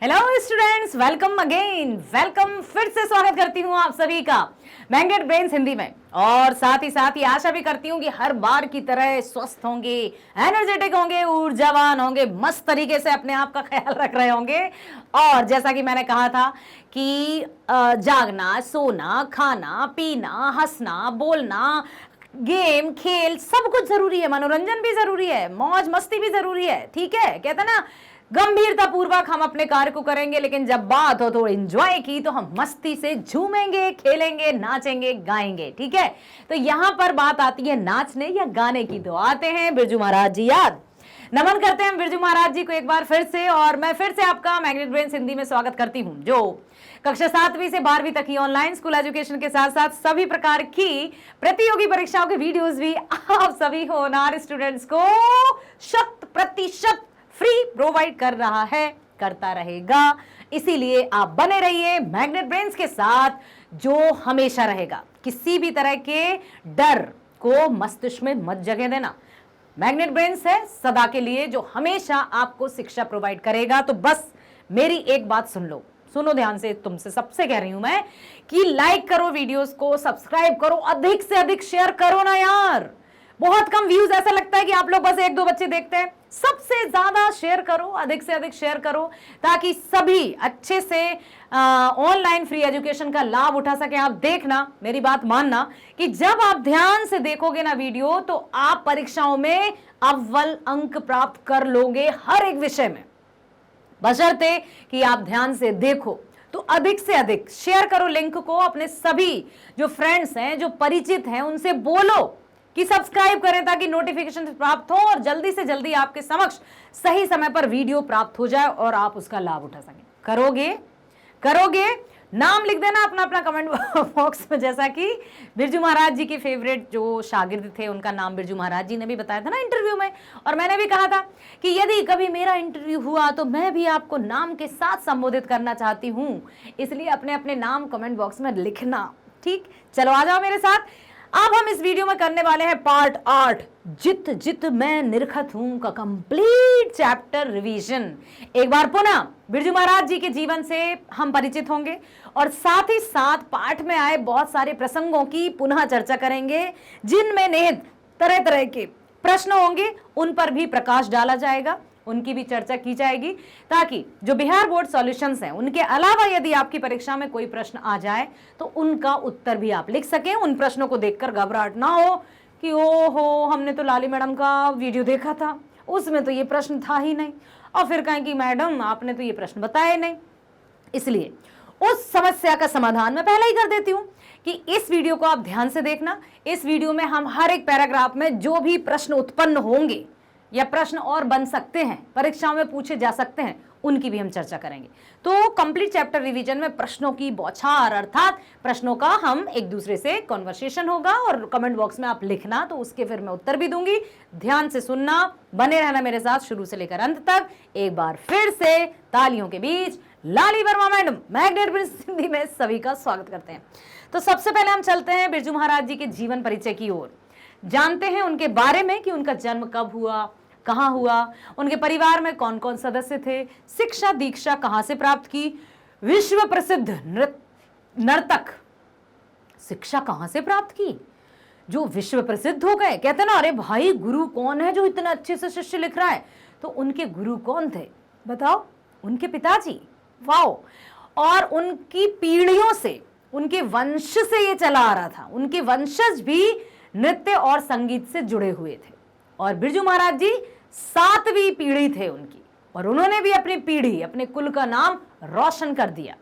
Hello students, welcome again. Welcome, फिर से स्वागत करती हूँ आप सभी का मैग्नेट ब्रेन्स हिंदी में। और साथ ही आशा भी करती हूँ कि हर बार की तरह स्वस्थ होंगे, एनर्जेटिक होंगे, ऊर्जावान होंगे, मस्त तरीके से अपने आप का ख्याल रख रहे होंगे। और जैसा कि मैंने कहा था कि जागना, सोना, खाना, पीना, हंसना, बोलना, गेम, खेल सब कुछ जरूरी है, मनोरंजन भी जरूरी है, मौज मस्ती भी जरूरी है। ठीक है, कहते ना गंभीरता पूर्वक हम अपने कार्य को करेंगे, लेकिन जब बात हो तो एंजॉय की तो हम मस्ती से झूमेंगे, खेलेंगे, नाचेंगे, गाएंगे। ठीक है, तो यहां पर बात आती है नाचने या गाने की, तो आते हैं बिरजू महाराज जी याद। नमन करते हैं बिरजू महाराज जी को एक बार फिर से। और मैं फिर से आपका मैग्नेट ब्रेन्स हिंदी में स्वागत करती हूं, जो कक्षा 7वीं से 12वीं तक की ऑनलाइन स्कूल एजुकेशन के साथ साथ सभी प्रकार की प्रतियोगी परीक्षाओं के वीडियोस भी आप सभी होनहार स्टूडेंट्स को 100% फ्री प्रोवाइड कर रहा है, करता रहेगा। इसीलिए आप बने रहिए मैग्नेट ब्रेन्स के साथ, जो हमेशा रहेगा। किसी भी तरह के डर को मस्तिष्क में मत जगह देना। मैग्नेट ब्रेन्स है सदा के लिए, जो हमेशा आपको शिक्षा प्रोवाइड करेगा। तो बस मेरी एक बात सुन लो, सुनो ध्यान से, तुमसे सबसे कह रही हूं मैं कि लाइक करो वीडियोस को, सब्सक्राइब करो, अधिक से अधिक शेयर करो ना यार। बहुत कम व्यूज, ऐसा लगता है कि आप लोग बस 1-2 बच्चे देखते हैं। सबसे ज्यादा शेयर करो, अधिक से अधिक शेयर करो, ताकि सभी अच्छे से ऑनलाइन फ्री एजुकेशन का लाभ उठा सके। आप देखना, मेरी बात मानना कि जब आप ध्यान से देखोगे ना वीडियो, तो आप परीक्षाओं में अव्वल अंक प्राप्त कर लोगे हर एक विषय में, बशर्ते कि आप ध्यान से देखो। तो अधिक से अधिक शेयर करो लिंक को, अपने सभी जो फ्रेंड्स हैं, जो परिचित हैं, उनसे बोलो कि सब्सक्राइब करें, ताकि नोटिफिकेशन प्राप्त हो और जल्दी से जल्दी आपके समक्ष सही समय पर वीडियो प्राप्त हो जाए और आप उसका लाभ उठा सकें। करोगे नाम लिख देना अपना अपना कमेंट बॉक्स में, जैसा कि बिरजू महाराज जी के फेवरेट जो शागिर्द थे, उनका नाम बिरजू महाराज जी ने भी बताया था ना इंटरव्यू में। और मैंने भी कहा था कि यदि कभी मेरा इंटरव्यू हुआ तो मैं भी आपको नाम के साथ संबोधित करना चाहती हूं, इसलिए अपने अपने नाम कमेंट बॉक्स में लिखना। ठीक, चलो आ जाओ मेरे साथ। अब हम इस वीडियो में करने वाले हैं पार्ट 8, जित जित मैं निरखत हूं का कंप्लीट चैप्टर रिवीजन। एक बार पुनः बिरजू महाराज जी के जीवन से हम परिचित होंगे और साथ ही साथ पाठ में आए बहुत सारे प्रसंगों की पुनः चर्चा करेंगे, जिनमें निहित तरह तरह के प्रश्न होंगे, उन पर भी प्रकाश डाला जाएगा, उनकी भी चर्चा की जाएगी, ताकि जो बिहार बोर्ड सॉल्यूशंस हैं, उनके अलावा यदि आपकी परीक्षा में कोई प्रश्न आ जाए तो उनका उत्तर भी आप लिख सकें। उन प्रश्नों को देखकर घबराहट ना हो कि ओहो, हमने तो लाली मैडम का वीडियो देखा था, उसमें तो ये प्रश्न था ही नहीं, और फिर कहें कि मैडम आपने तो ये प्रश्न बताए नहीं। इसलिए उस समस्या का समाधान मैं पहले ही कर देती हूं कि इस वीडियो को आप ध्यान से देखना। इस वीडियो में हम हर एक पैराग्राफ में जो भी प्रश्न उत्पन्न होंगे या प्रश्न और बन सकते हैं, परीक्षाओं में पूछे जा सकते हैं, उनकी भी हम चर्चा करेंगे। तो कंप्लीट चैप्टर रिवीजन में प्रश्नों की बौछार, अर्थात प्रश्नों का हम एक दूसरे से कॉन्वर्सेशन होगा और कमेंट बॉक्स में आप लिखना, तो उसके फिर मैं उत्तर भी दूंगी। ध्यान से सुनना, बने रहना मेरे साथ शुरू से लेकर अंत तक। एक बार फिर से तालियों के बीच Lali Verma madam magnet brains Hindi में सभी का स्वागत करते हैं। तो सबसे पहले हम चलते हैं बिरजू महाराज जी के जीवन परिचय की ओर, जानते हैं उनके बारे में कि उनका जन्म कब हुआ, कहां हुआ, उनके परिवार में कौन कौन सदस्य थे, शिक्षा दीक्षा कहां से प्राप्त की, विश्व प्रसिद्ध नर्तक शिक्षा कहां से प्राप्त की जो विश्व प्रसिद्ध हो गए। कहते ना, अरे भाई गुरु कौन है जो इतना अच्छे से शिष्य लिख रहा है, तो उनके गुरु कौन थे बताओ? उनके पिताजी। वाओ। और उनकी पीढ़ियों से, उनके वंश से ये चला आ रहा था, उनके वंशज भी नृत्य और संगीत से जुड़े हुए थे। और बिरजू महाराज जी 7वीं पीढ़ी थे उनकी, और उन्होंने भी अपनी पीढ़ी, अपने कुल का नाम रोशन कर दिया।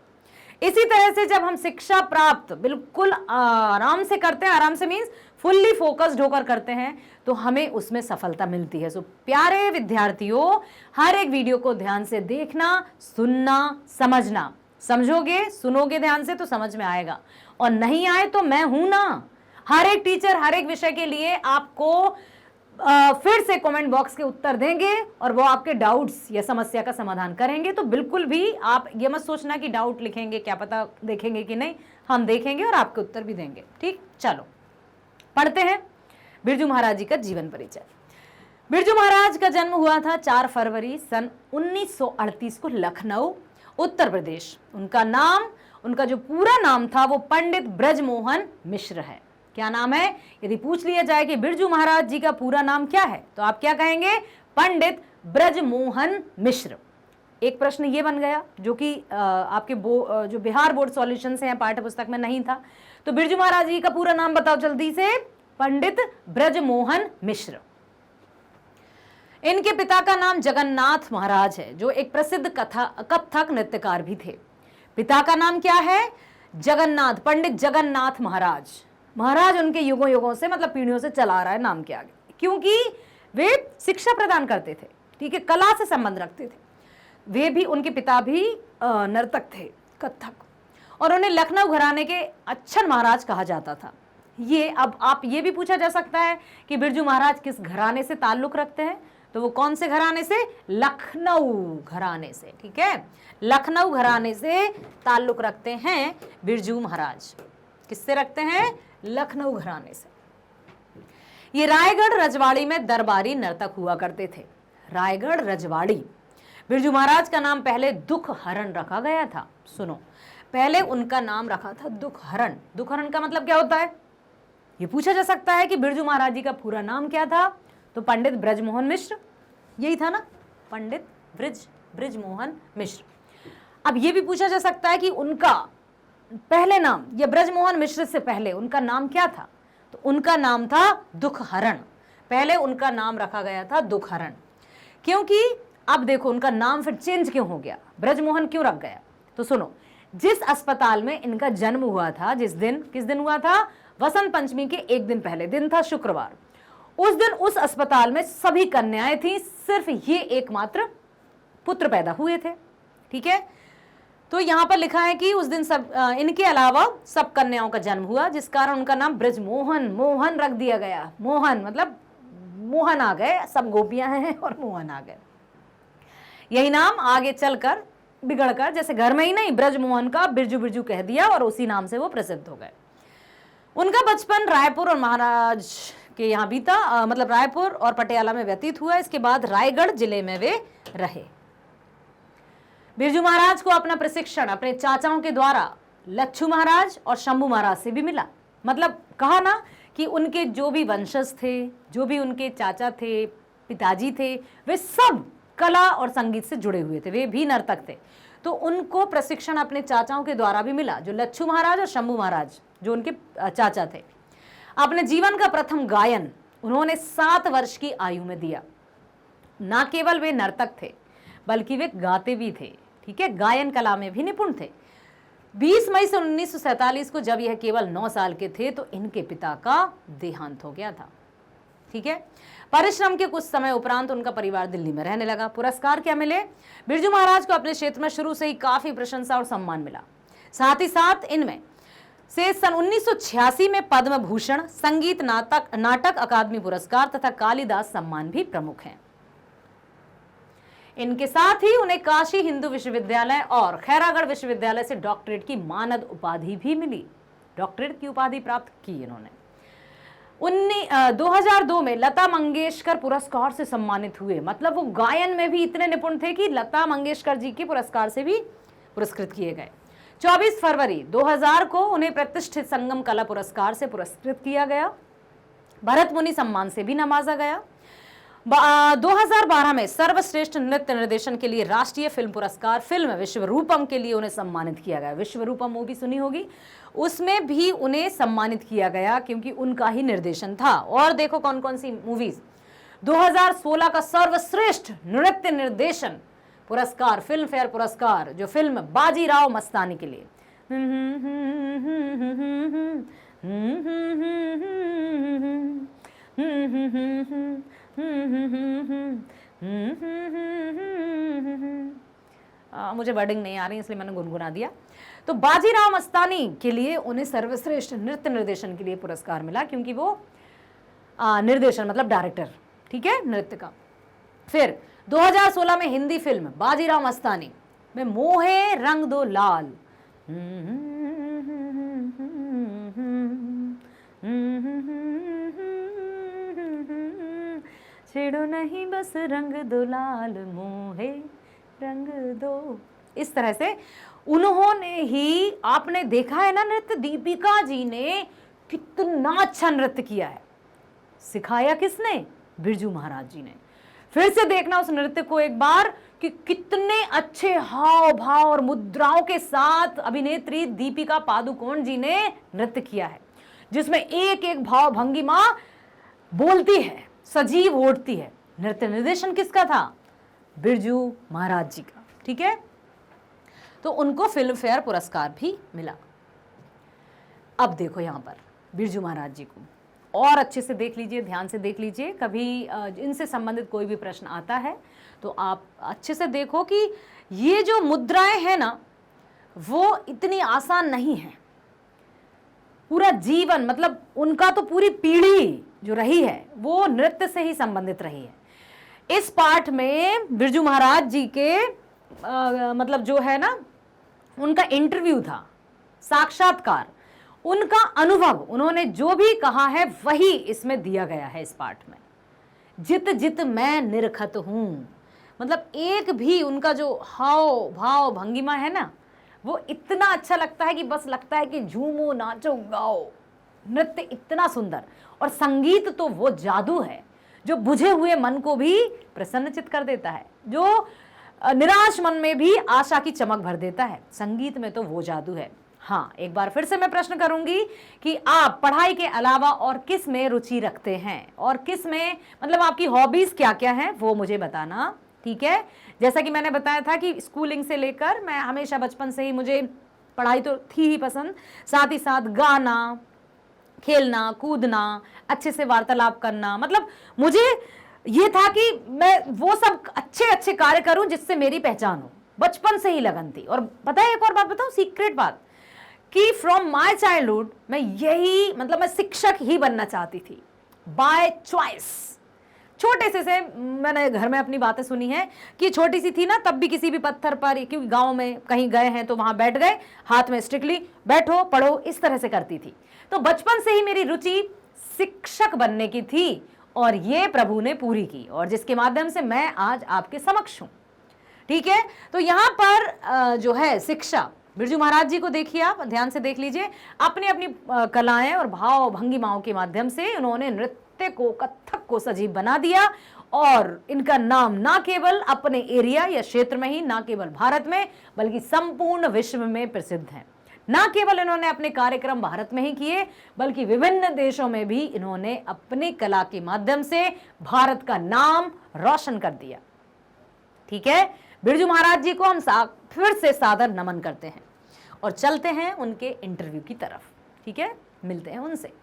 इसी तरह से जब हम शिक्षा प्राप्त बिल्कुल आराम से करते हैं, आराम से मीन्स फुल्ली फोकस्ड होकर करते हैं, तो हमें उसमें सफलता मिलती है। सो प्यारे विद्यार्थियों, हर एक वीडियो को ध्यान से देखना, सुनना, समझना। समझोगे, सुनोगे ध्यान से तो समझ में आएगा, और नहीं आए तो मैं हूं ना। हर एक टीचर हर एक विषय के लिए आपको फिर से कमेंट बॉक्स के उत्तर देंगे और वो आपके डाउट्स या समस्या का समाधान करेंगे। तो बिल्कुल भी आप ये मत सोचना कि डाउट लिखेंगे, क्या पता देखेंगे कि नहीं, हम देखेंगे और आपके उत्तर भी देंगे। ठीक, चलो पढ़ते हैं बिरजू महाराज जी का जीवन परिचय। बिरजू महाराज का जन्म हुआ था 4 फरवरी सन 1938 को लखनऊ, उत्तर प्रदेश। उनका नाम, उनका जो पूरा नाम था वो पंडित ब्रजमोहन मिश्र है। क्या नाम है? यदि पूछ लिया जाए कि बिरजू महाराज जी का पूरा नाम क्या है तो आप क्या कहेंगे? पंडित ब्रजमोहन मिश्र। एक प्रश्न ये बन गया जो कि आपके जो बिहार बोर्ड सॉल्यूशन से पाठ्य पुस्तक में नहीं था। तो बिरजू महाराज जी का पूरा नाम बताओ जल्दी से। पंडित ब्रजमोहन मिश्र। इनके पिता का नाम जगन्नाथ महाराज है, जो एक प्रसिद्ध कथक नृत्यकार भी थे। पिता का नाम क्या है? जगन्नाथ, पंडित जगन्नाथ महाराज। महाराज उनके युगों युगों से, मतलब पीढ़ियों से चला आ रहा है नाम के आगे, क्योंकि वे शिक्षा प्रदान करते थे, ठीक है, कला से संबंध रखते थे। वे भी, उनके पिता भी नर्तक थे, कथक, और उन्हें लखनऊ घराने के अच्छन महाराज कहा जाता था। ये अब आप ये भी पूछा जा सकता है कि बिरजू महाराज किस घराने से ताल्लुक रखते हैं, तो वो कौन से घराने से? लखनऊ घराने से, ठीक है, लखनऊ घराने से ताल्लुक रखते हैं बिरजू महाराज। किससे रखते हैं? लखनऊ घराने से। ये रायगढ़ रजवाड़ी में दरबारी नर्तक हुआ करते थे। रायगढ़ रजवाड़ी। बिरजू महाराज का नाम पहले दुख हरण रखा गया था। सुनो, पहले उनका नाम रखा था दुख हरण। दुख हरण का मतलब क्या होता है? ये पूछा जा सकता है कि बिरजू महाराज जी का पूरा नाम क्या था, तो पंडित ब्रजमोहन मिश्र, यही था ना, पंडित ब्रजमोहन मिश्र। अब ये भी पूछा जा सकता है कि उनका पहले नाम, या ब्रजमोहन मिश्र से पहले उनका नाम क्या था, तो उनका नाम था दुख हरण। पहले उनका नाम रखा गया था दुख हरण, क्योंकि अब देखो उनका नाम फिर चेंज क्यों हो गया, ब्रजमोहन क्यों रख गया? तो सुनो, जिस अस्पताल में इनका जन्म हुआ था, जिस दिन, किस दिन हुआ था? वसंत पंचमी के एक दिन पहले, दिन था शुक्रवार। उस दिन उस अस्पताल में सभी कन्याएं थी, सिर्फ ये एकमात्र पुत्र पैदा हुए थे, ठीक है। तो यहां पर लिखा है कि उस दिन सब, इनके अलावा सब कन्याओं का जन्म हुआ, जिस कारण उनका नाम ब्रजमोहन, मोहन रख दिया गया। मोहन मतलब मोहन आ गए, सब गोपियां हैं और मोहन आ गए। यही नाम आगे चलकर बिगड़कर, जैसे घर में ही नहीं, ब्रजमोहन का बिरजू बिरजू कह दिया और उसी नाम से वो प्रसिद्ध हो गए। उनका बचपन रायपुर और महाराज के यहाँ बीता, मतलब रायपुर और पटियाला में व्यतीत हुआ। इसके बाद रायगढ़ जिले में वे रहे। बिरजू महाराज को अपना प्रशिक्षण अपने चाचाओं के द्वारा लच्छू महाराज और शंभू महाराज से भी मिला। मतलब कहा ना कि उनके जो भी वंशज थे, जो भी उनके चाचा थे, पिताजी थे, वे सब कला और संगीत से जुड़े हुए थे, वे भी नर्तक थे। तो उनको प्रशिक्षण अपने चाचाओं के द्वारा भी मिला, जो लच्छू महाराज और शंभू महाराज जो उनके चाचा थे। अपने जीवन का प्रथम गायन उन्होंने 7 वर्ष की आयु में दिया। ना केवल वे नर्तक थे बल्कि वे गाते भी थे, ठीक है, गायन कला में भी निपुण थे। 20 मई सन 1947 को जब यह केवल 9 साल के थे तो इनके पिता का देहांत हो गया था, ठीक है। परिश्रम के कुछ समय उपरांत उनका परिवार दिल्ली में रहने लगा। पुरस्कार क्या मिले? बिरजू महाराज को अपने क्षेत्र में शुरू से ही काफी प्रशंसा और सम्मान मिला। साथ ही साथ इनमें से सन 1986 में पद्म भूषण, संगीत नाटक अकादमी पुरस्कार तथा कालिदास सम्मान भी प्रमुख हैं। इनके साथ ही उन्हें काशी हिंदू विश्वविद्यालय और खैरागढ़ विश्वविद्यालय से डॉक्टरेट की मानद उपाधि भी मिली। डॉक्टरेट की उपाधि प्राप्त की इन्होंने। 2002 में लता मंगेशकर पुरस्कार से सम्मानित हुए। मतलब वो गायन में भी इतने निपुण थे कि लता मंगेशकर जी के पुरस्कार से भी पुरस्कृत किए गए। 24 फरवरी 2000 को उन्हें प्रतिष्ठित संगम कला पुरस्कार से पुरस्कृत किया गया। भरत मुनि सम्मान से भी नवाजा गया। 2012 में सर्वश्रेष्ठ नृत्य निर्देशन के लिए राष्ट्रीय फिल्म पुरस्कार फिल्म विश्वरूपम के लिए उन्हें सम्मानित किया गया। विश्वरूपम मूवी सुनी होगी, उसमें भी उन्हें सम्मानित किया गया क्योंकि उनका ही निर्देशन था। और देखो कौन कौन सी मूवीज। 2016 का सर्वश्रेष्ठ नृत्य निर्देशन पुरस्कार फिल्म फेयर पुरस्कार जो फिल्म बाजीराव मस्तानी के लिए। मुझे वर्डिंग नहीं आ रही इसलिए मैंने गुनगुना दिया। तो बाजीराव मस्तानी के लिए उन्हें सर्वश्रेष्ठ नृत्य निर्देशन के लिए पुरस्कार मिला क्योंकि वो निर्देशन मतलब डायरेक्टर, ठीक है, नृत्य का। फिर 2016 में हिंदी फिल्म बाजीराव मस्तानी में मोहे रंग दो लाल, छेड़ो नहीं बस रंग दो लाल, मोहे रंग दो, इस तरह से उन्होंने ही, आपने देखा है ना नृत्य, दीपिका जी ने कितना अच्छा नृत्य किया है। सिखाया किसने? बिरजू महाराज जी ने। फिर से देखना उस नृत्य को एक बार कि कितने अच्छे हाव भाव और मुद्राओं के साथ अभिनेत्री दीपिका पादुकोण जी ने नृत्य किया है, जिसमें एक एक भाव भंगिमा बोलती है, सजीव ओढ़ती है। नृत्य निर्देशन किसका था? बिरजू महाराज जी का। ठीक है, तो उनको फिल्म फेयर पुरस्कार भी मिला। अब देखो यहां पर बिरजू महाराज जी को और अच्छे से देख लीजिए, ध्यान से देख लीजिए। कभी इनसे संबंधित कोई भी प्रश्न आता है तो आप अच्छे से देखो कि ये जो मुद्राएं हैं ना, वो इतनी आसान नहीं है। पूरा जीवन, मतलब उनका तो पूरी पीढ़ी जो रही है वो नृत्य से ही संबंधित रही है। इस पाठ में बिरजू महाराज जी के मतलब जो है ना, उनका इंटरव्यू था, साक्षात्कार, उनका अनुभव, उन्होंने जो भी कहा है वही इसमें दिया गया है इस पाठ में। जित जित मैं निरखत हूं, मतलब एक भी उनका जो हाव भाव भंगिमा है ना, वो इतना अच्छा लगता है कि बस लगता है कि झूमो नाचो गाओ। नृत्य इतना सुंदर, और संगीत तो वो जादू है जो बुझे हुए मन को भी प्रसन्नचित कर देता है, जो निराश मन में भी आशा की चमक भर देता है। संगीत में तो वो जादू है। हाँ, एक बार फिर से मैं प्रश्न करूंगी कि आप पढ़ाई के अलावा और किस में रुचि रखते हैं, और किस में, मतलब आपकी हॉबीज क्या क्या हैं वो मुझे बताना। ठीक है, जैसा कि मैंने बताया था कि स्कूलिंग से लेकर मैं हमेशा बचपन से ही, मुझे पढ़ाई तो थी ही पसंद, साथ ही साथ गाना, खेलना, कूदना, अच्छे से वार्तालाप करना, मतलब मुझे ये था कि मैं वो सब अच्छे अच्छे कार्य करूं जिससे मेरी पहचान हो। बचपन से ही लगन थी। और पता है एक और बात बताऊं, सीक्रेट बात, कि फ्रॉम माय चाइल्डहुड मैं यही, मतलब मैं शिक्षक ही बनना चाहती थी, बाय चॉइस। छोटे से मैंने घर में अपनी बातें सुनी है कि छोटी सी थी ना, तब भी किसी भी पत्थर पर, क्योंकि गांव में कहीं गए हैं तो वहां बैठ गए, हाथ में स्ट्रिक्टली बैठो पढ़ो, इस तरह से करती थी। तो बचपन से ही मेरी रुचि शिक्षक बनने की थी, और ये प्रभु ने पूरी की, और जिसके माध्यम से मैं आज आपके समक्ष हूं। ठीक है, तो यहां पर जो है शिक्षा, बिरजू महाराज जी को देखिए, आप ध्यान से देख लीजिए। अपनी अपनी कलाएं और भाव भंगिमाओं के माध्यम से उन्होंने नृत्य को, कथक को सजीव बना दिया, और इनका नाम ना केवल अपने एरिया या क्षेत्र में ही, ना केवल भारत में, बल्कि संपूर्ण विश्व में प्रसिद्ध है। ना केवल इन्होंने अपने कार्यक्रम भारत में ही किए, बल्कि विभिन्न देशों में भी इन्होंने अपनी कला के माध्यम से भारत का नाम रोशन कर दिया। ठीक है, बिरजू महाराज जी को हम फिर से सादर नमन करते हैं, और चलते हैं उनके इंटरव्यू की तरफ। ठीक है, मिलते हैं उनसे।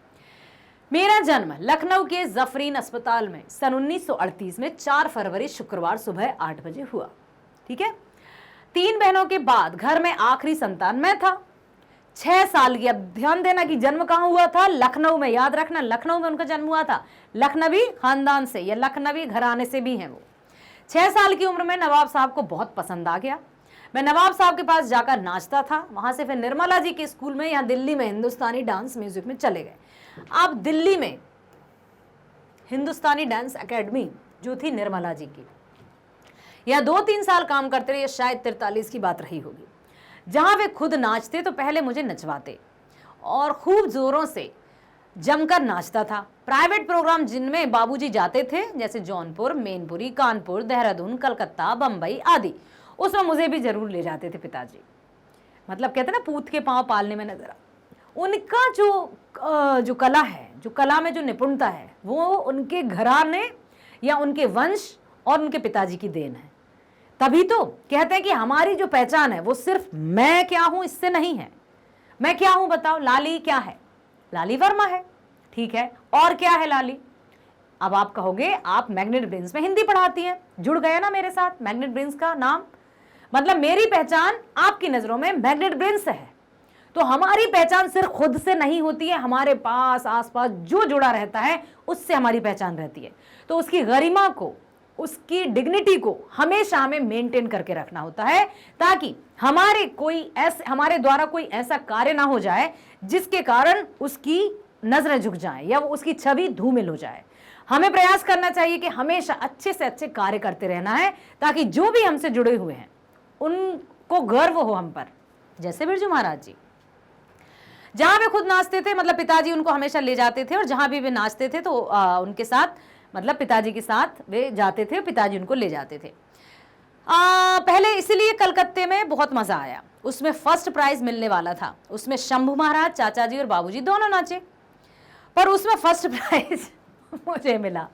मेरा जन्म लखनऊ के जफरीन अस्पताल में सन 1938 में 4 फरवरी शुक्रवार सुबह 8 बजे हुआ। ठीक है, 3 बहनों के बाद घर में आखिरी संतान मैं था। 6 साल की, अब ध्यान देना कि जन्म कहां हुआ था, लखनऊ में। याद रखना, लखनऊ में उनका जन्म हुआ था, लखनवी खानदान से या लखनवी घराने से भी हैं वो। 6 साल की उम्र में नवाब साहब को बहुत पसंद आ गया। मैं नवाब साहब के पास जाकर नाचता था। वहां से फिर निर्मला जी के स्कूल में, यहाँ दिल्ली में हिंदुस्तानी डांस म्यूजिक में चले गए। आप दिल्ली में हिंदुस्तानी डांस एकेडमी जो थी निर्मला जी की, या 2-3 साल काम करते रहे, शायद 43 की बात रही होगी। जहां वे खुद नाचते तो पहले मुझे नचवाते, और खूब जोरों से जमकर नाचता था। प्राइवेट प्रोग्राम जिनमें बाबूजी जाते थे, जैसे जौनपुर, मैनपुरी, कानपुर, देहरादून, कलकत्ता, बंबई आदि, उसमें मुझे भी जरूर ले जाते थे पिताजी। मतलब कहते ना, पूत के पांव पालने में नजर। उनका जो कला है, जो कला में जो निपुणता है, वो उनके घराने या उनके वंश और उनके पिताजी की देन है। तभी तो कहते हैं कि हमारी जो पहचान है वो सिर्फ मैं क्या हूं इससे नहीं है। मैं क्या हूं बताओ? लाली क्या है? लाली वर्मा है। ठीक है, और क्या है लाली? अब आप कहोगे आप मैग्नेट ब्रेन्स में हिंदी पढ़ाती हैं, जुड़ गया ना मेरे साथ मैग्नेट ब्रेन्स का नाम। मतलब मेरी पहचान आपकी नजरों में मैग्नेट ब्रेन्स से है। तो हमारी पहचान सिर्फ खुद से नहीं होती है, हमारे पास आसपास जो जुड़ा रहता है उससे हमारी पहचान रहती है। तो उसकी गरिमा को, उसकी डिग्निटी को हमेशा हमें मेंटेन करके रखना होता है, ताकि हमारे द्वारा कोई ऐसा कार्य ना हो जाए जिसके कारण उसकी नजरें झुक जाएं या उसकी छवि धूमिल हो जाए। हमें प्रयास करना चाहिए कि हमेशा अच्छे से अच्छे कार्य करते रहना है, ताकि जो भी हमसे जुड़े हुए हैं को गर्व हो हम पर, जैसे बिरजू महाराज जी। जहां वे खुद नाचते थे, मतलब पिताजी उनको हमेशा ले जाते थे, और जहां भी वे नाचते थे तो उनके साथ, मतलब पिताजी के साथ वे जाते थे, पिताजी उनको ले जाते थे। पहले इसीलिए कलकत्ते में बहुत मजा आया। उसमें फर्स्ट प्राइज मिलने वाला था। उसमें शंभू महाराज, चाचा जी और बाबूजी दोनों नाचे, पर उसमें फर्स्ट प्राइज मुझे मिला।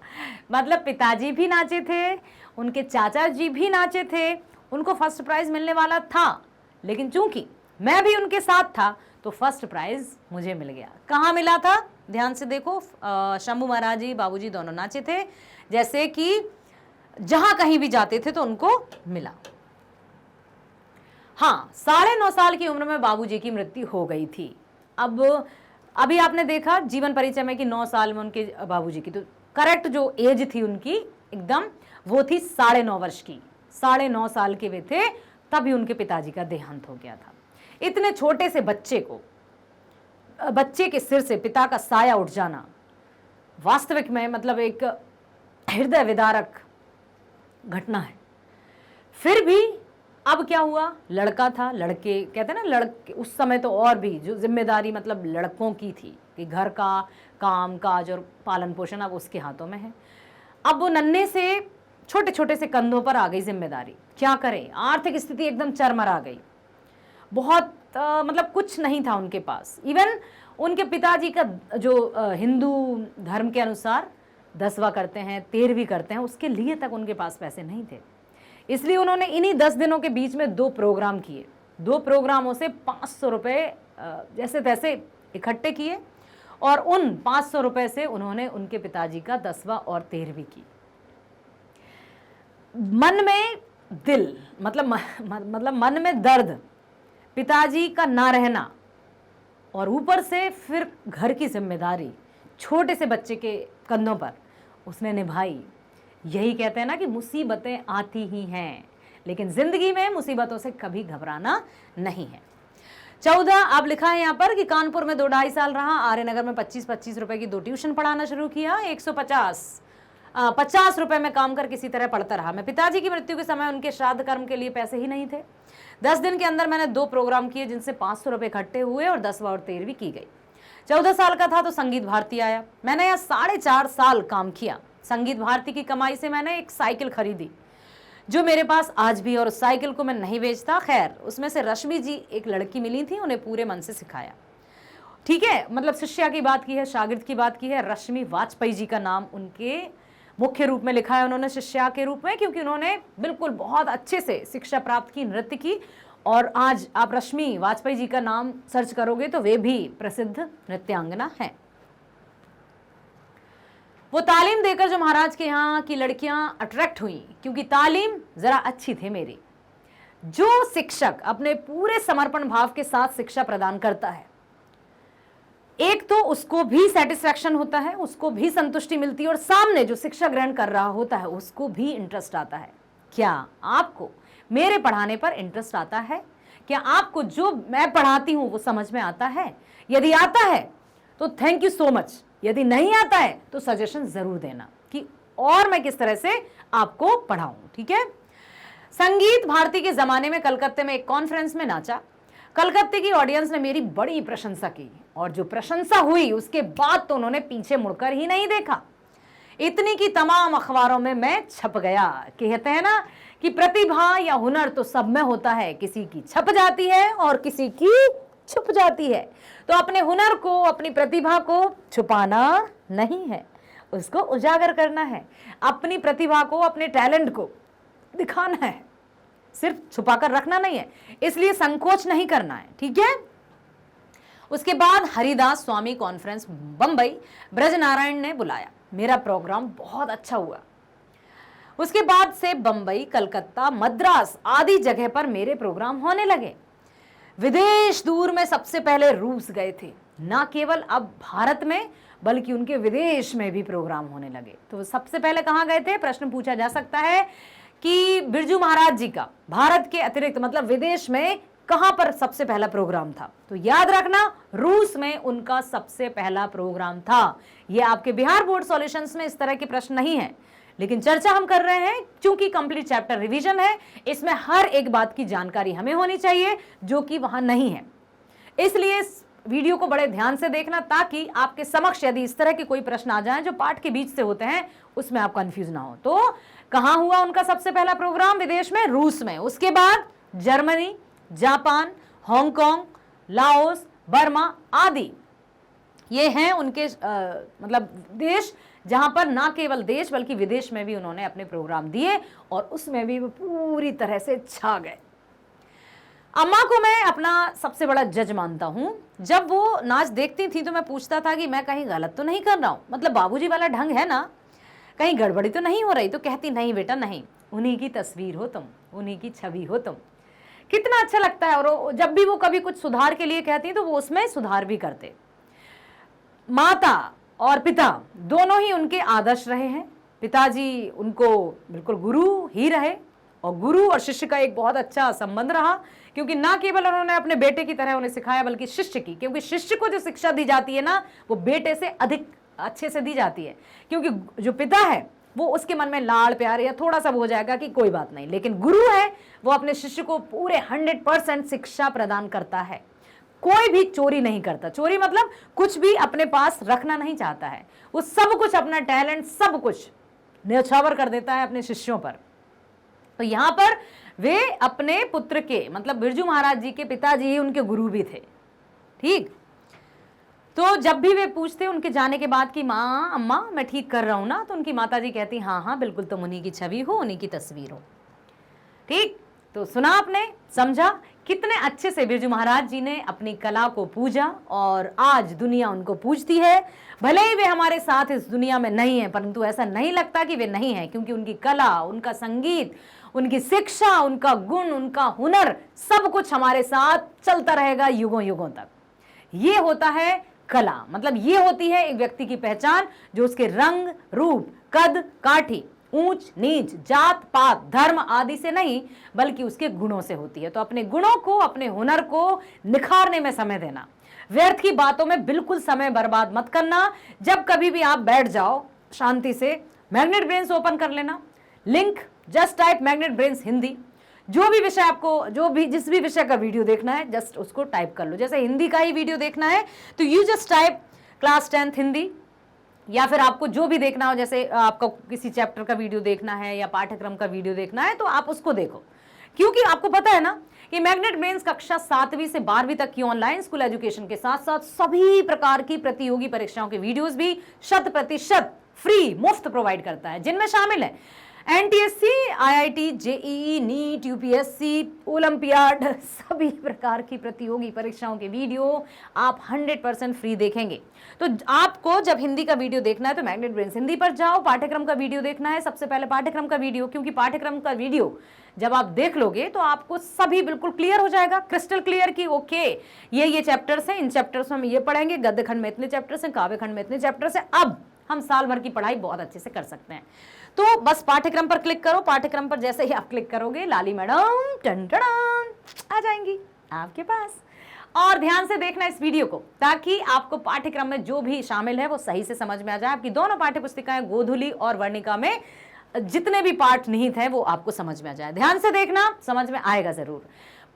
मतलब पिताजी भी नाचे थे, उनके चाचा जी भी नाचे थे, उनको फर्स्ट प्राइज मिलने वाला था, लेकिन चूंकि मैं भी उनके साथ था तो फर्स्ट प्राइज मुझे मिल गया। कहाँ मिला था? ध्यान से देखो, शंभू महाराज जी, बाबूजी दोनों नाचे थे, जैसे कि जहां कहीं भी जाते थे तो उनको मिला। हाँ, 9.5 साल की उम्र में बाबूजी की मृत्यु हो गई थी। अब अभी आपने देखा जीवन परिचय में कि 9 साल में उनके बाबूजी की, तो करेक्ट जो एज थी उनकी एकदम, वो थी 9.5 वर्ष की। 9.5 साल के वे थे तभी उनके पिताजी का देहांत हो गया था। इतने छोटे से बच्चे को, बच्चे के सिर से पिता का साया उठ जाना वास्तविक में मतलब एक हृदय विदारक घटना है। फिर भी अब क्या हुआ, लड़का था, लड़के कहते हैं ना, लड़के उस समय तो और भी जो जिम्मेदारी मतलब लड़कों की थी कि घर का काम काज और पालन पोषण अब उसके हाथों में है। अब वो नन्हे से छोटे छोटे से कंधों पर आ गई जिम्मेदारी। क्या करें, आर्थिक स्थिति एकदम चरमरा गई, बहुत मतलब कुछ नहीं था उनके पास। इवन उनके पिताजी का जो हिंदू धर्म के अनुसार 10वां करते हैं, 13वीं करते हैं, उसके लिए तक उनके पास पैसे नहीं थे। इसलिए उन्होंने इन्हीं 10 दिनों के बीच में 2 प्रोग्राम किए। 2 प्रोग्रामों से 500 रुपये जैसे तैसे इकट्ठे किए, और उन 500 रुपये से उन्होंने उनके पिताजी का 10वां और 13वीं की। मन में दिल मतलब मन में दर्द, पिताजी का ना रहना, और ऊपर से फिर घर की जिम्मेदारी छोटे से बच्चे के कंधों पर उसने निभाई। यही कहते हैं ना कि मुसीबतें आती ही हैं, लेकिन जिंदगी में मुसीबतों से कभी घबराना नहीं है। 14 अब लिखा है यहाँ पर कि कानपुर में 2-2.5 साल रहा, आर्यनगर में 25-25 रुपए की 2 ट्यूशन पढ़ाना शुरू किया, 50 रुपए में काम कर किसी तरह पढ़ता रहा। मैं पिताजी की मृत्यु के समय उनके श्राद्ध कर्म के लिए पैसे ही नहीं थे। 10 दिन के अंदर मैंने 2 प्रोग्राम किए, जिनसे 500 रुपए इकट्ठे हुए और 10वां और 13वीं की गई। 14 साल का था तो संगीत भारती आया। मैंने यहाँ 4.5 साल काम किया। संगीत भारती की कमाई से मैंने एक साइकिल खरीदी जो मेरे पास आज भी, और उस साइकिल को मैं नहीं बेचता। खैर, उसमें से रश्मि जी एक लड़की मिली थी, उन्हें पूरे मन से सिखाया। ठीक है, मतलब शिष्या की बात की है, शागिर्द की बात की है। रश्मि वाजपेयी जी का नाम उनके मुख्य रूप में लिखा है उन्होंने शिष्या के रूप में, क्योंकि उन्होंने बिल्कुल बहुत अच्छे से शिक्षा प्राप्त की, नृत्य की। और आज आप रश्मि वाजपेयी जी का नाम सर्च करोगे तो वे भी प्रसिद्ध नृत्यांगना हैं। वो तालीम देकर जो महाराज के यहाँ की लड़कियां अट्रैक्ट हुई, क्योंकि तालीम जरा अच्छी थी मेरी। जो शिक्षक अपने पूरे समर्पण भाव के साथ शिक्षा प्रदान करता है, एक तो उसको भी सेटिस्फैक्शन होता है, उसको भी संतुष्टि मिलती है, और सामने जो शिक्षा ग्रहण कर रहा होता है उसको भी इंटरेस्ट आता है। क्या आपको मेरे पढ़ाने पर इंटरेस्ट आता है? क्या आपको जो मैं पढ़ाती हूं वो समझ में आता है? यदि आता है तो थैंक यू सो मच, यदि नहीं आता है तो सजेशन जरूर देना कि और मैं किस तरह से आपको पढ़ाऊं। ठीक है। संगीत भारती के जमाने में कलकत्ते में एक कॉन्फ्रेंस में नाचा। कलकत्ते की ऑडियंस ने मेरी बड़ी प्रशंसा की, और जो प्रशंसा हुई उसके बाद तो उन्होंने पीछे मुड़कर ही नहीं देखा। इतनी की तमाम अखबारों में मैं छप गया। कहते हैं ना कि प्रतिभा या हुनर तो सब में होता है, किसी की छप जाती है और किसी की छुप जाती है। तो अपने हुनर को, अपनी प्रतिभा को छुपाना नहीं है, उसको उजागर करना है। अपनी प्रतिभा को, अपने टैलेंट को दिखाना है, सिर्फ छुपाकर रखना नहीं है। इसलिए संकोच नहीं करना है। ठीक है। उसके बाद हरिदास स्वामी कॉन्फ्रेंस बंबई ब्रजनारायण ने बुलाया। मेरा प्रोग्राम बहुत अच्छा हुआ। उसके बाद से बंबई, कलकत्ता, मद्रास आदि जगह पर मेरे प्रोग्राम होने लगे। विदेश दूर में सबसे पहले रूस गए थे। ना केवल अब भारत में बल्कि उनके विदेश में भी प्रोग्राम होने लगे। तो सबसे पहले कहाँ गए थे? प्रश्न पूछा जा सकता है कि बिरजू महाराज जी का भारत के अतिरिक्त मतलब विदेश में कहां पर सबसे पहला प्रोग्राम था? तो याद रखना, रूस में उनका सबसे पहला प्रोग्राम था। यह आपके बिहार बोर्ड सॉल्यूशंस में इस तरह के प्रश्न नहीं है, लेकिन चर्चा हम कर रहे हैं क्योंकि कंप्लीट चैप्टर रिवीजन है, इसमें हर एक बात की जानकारी हमें होनी चाहिए जो कि वहां नहीं है। इसलिए वीडियो को बड़े ध्यान से देखना ताकि आपके समक्ष यदि इस तरह के कोई प्रश्न आ जाएं जो पाठ के बीच से होते हैं उसमें आप कंफ्यूज ना हो। तो कहां हुआ उनका सबसे पहला प्रोग्राम? विदेश में, रूस में। उसके बाद Germany, Japan, Hong Kong, Laos, Burma आदि ये हैं उनके मतलब देश जहां पर ना केवल देश बल्कि विदेश में भी उन्होंने अपने प्रोग्राम दिए और उसमें भी वो पूरी तरह से छा गए। अम्मा को मैं अपना सबसे बड़ा जज मानता हूं। जब वो नाच देखती थी तो मैं पूछता था कि मैं कहीं गलत तो नहीं कर रहा हूं, मतलब बाबूजी वाला ढंग है ना, कहीं गड़बड़ी तो नहीं हो रही? तो कहती नहीं बेटा नहीं, उन्हीं की तस्वीर हो तुम, उन्हीं की छवि हो तुम। कितना अच्छा लगता है। और जब भी वो कभी कुछ सुधार के लिए कहती तो वो उसमें सुधार भी करते। माता और पिता दोनों ही उनके आदर्श रहे हैं। पिताजी उनको बिल्कुल गुरु ही रहे और गुरु और शिष्य का एक बहुत अच्छा संबंध रहा, क्योंकि ना केवल उन्होंने अपने बेटे की तरह उन्हें सिखाया बल्कि शिष्य की, क्योंकि शिष्य को जो शिक्षा दी जाती है ना वो बेटे से अधिक अच्छे से दी जाती है, क्योंकि जो पिता है वो उसके मन में लाड़ प्यार या थोड़ा सा हो जाएगा कि कोई बात नहीं, लेकिन गुरु है वो अपने शिष्य को पूरे 100% शिक्षा प्रदान करता है। कोई भी चोरी नहीं करता। चोरी मतलब कुछ भी अपने पास रखना नहीं चाहता है, वो सब कुछ, अपना टैलेंट सब कुछ न्यौछावर कर देता है अपने शिष्यों पर। तो यहां पर वे अपने पुत्र के मतलब बिरजू महाराज जी के पिताजी ही उनके गुरु भी थे। ठीक, तो जब भी वे पूछते उनके जाने के बाद कि माँ अम्मा मैं ठीक कर रहा हूं ना, तो उनकी माता जी कहती हाँ हाँ बिल्कुल तुम उन्हीं की छवि हो, उन्हीं की तस्वीर हो। ठीक, तो सुना आपने, समझा कितने अच्छे से बिरजू महाराज जी ने अपनी कला को पूजा और आज दुनिया उनको पूजती है। भले ही वे हमारे साथ इस दुनिया में नहीं है, परंतु ऐसा नहीं लगता कि वे नहीं है, क्योंकि उनकी कला, उनका संगीत, उनकी शिक्षा, उनका गुण, उनका हुनर सब कुछ हमारे साथ चलता रहेगा युगों युगों तक। ये होता है कला, मतलब ये होती है एक व्यक्ति की पहचान जो उसके रंग, रूप, कद, काठी, ऊंच नीच, जात पात, धर्म आदि से नहीं बल्कि उसके गुणों से होती है। तो अपने गुणों को, अपने हुनर को निखारने में समय देना, व्यर्थ की बातों में बिल्कुल समय बर्बाद मत करना। जब कभी भी आप बैठ जाओ शांति से, मैग्नेट ब्रेन्स ओपन कर लेना, link just type magnet brains Hindi, जो भी विषय आपको, जो भी जिस भी विषय का वीडियो देखना है जस्ट उसको टाइप कर लो। जैसे हिंदी का ही वीडियो देखना है तो you just type class 10th Hindi, या फिर आपको जो भी देखना हो, जैसे आपको किसी चैप्टर का वीडियो देखना है या पाठ्यक्रम का वीडियो देखना है तो आप उसको देखो, क्योंकि आपको पता है ना कि मैग्नेट ब्रेन्स कक्षा 7वीं से 12वीं तक की ऑनलाइन स्कूल एजुकेशन के साथ साथ सभी प्रकार की प्रतियोगी परीक्षाओं के वीडियोस भी 100% फ्री मुफ्त प्रोवाइड करता है, जिनमें शामिल है NTSC, IIT, JEE, NEET, UPSC, olympiad, सभी प्रकार की प्रतियोगी परीक्षाओं के वीडियो आप 100% फ्री देखेंगे। तो आपको जब हिंदी का वीडियो देखना है तो मैग्नेट ब्रेन्स हिंदी पर जाओ, पाठ्यक्रम का वीडियो देखना है सबसे पहले पाठ्यक्रम का वीडियो, क्योंकि पाठ्यक्रम का वीडियो जब आप देख लोगे तो आपको सभी बिल्कुल क्लियर हो जाएगा, क्रिस्टल क्लियर कि ओके ये चैप्टर्स हैं, इन चैप्टर्स में हम ये पढ़ेंगे, गद्य खंड में इतने चैप्टर्स हैं, काव्य खंड में इतने चैप्टर्स हैं, अब हम साल भर की पढ़ाई बहुत अच्छे से कर सकते हैं। तो बस पाठ्यक्रम पर क्लिक करो, पाठ्यक्रम पर जैसे ही आप क्लिक करोगे लाली मैडम टन टन आ जाएंगी आपके पास। और ध्यान से देखना इस वीडियो को ताकि आपको पाठ्यक्रम में जो भी शामिल है वो सही से समझ में आ जाए। आपकी दोनों पाठ्य पुस्तिकाएं गोधुली और वर्णिका में जितने भी पाठ निहित हैं वो आपको समझ में आ जाए। ध्यान से देखना, समझ में आएगा जरूर,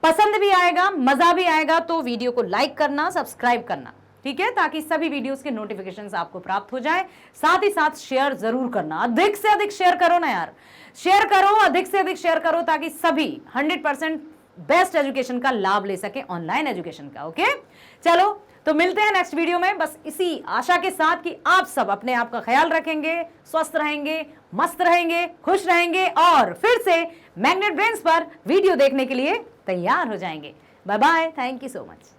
पसंद भी आएगा, मजा भी आएगा। तो वीडियो को लाइक करना, सब्सक्राइब करना, ठीक है, ताकि सभी वीडियोस के नोटिफिकेशंस आपको प्राप्त हो जाए। साथ ही साथ शेयर जरूर करना, अधिक से अधिक शेयर करो ना यार, शेयर करो, अधिक से अधिक शेयर करो ताकि सभी 100% बेस्ट एजुकेशन का लाभ ले सके, ऑनलाइन एजुकेशन का। ओके, चलो तो मिलते हैं नेक्स्ट वीडियो में, बस इसी आशा के साथ कि आप सब अपने आप का ख्याल रखेंगे, स्वस्थ रहेंगे, मस्त रहेंगे, खुश रहेंगे और फिर से मैग्नेट ब्रेन्स पर वीडियो देखने के लिए तैयार हो जाएंगे। Bye bye, thank you so much.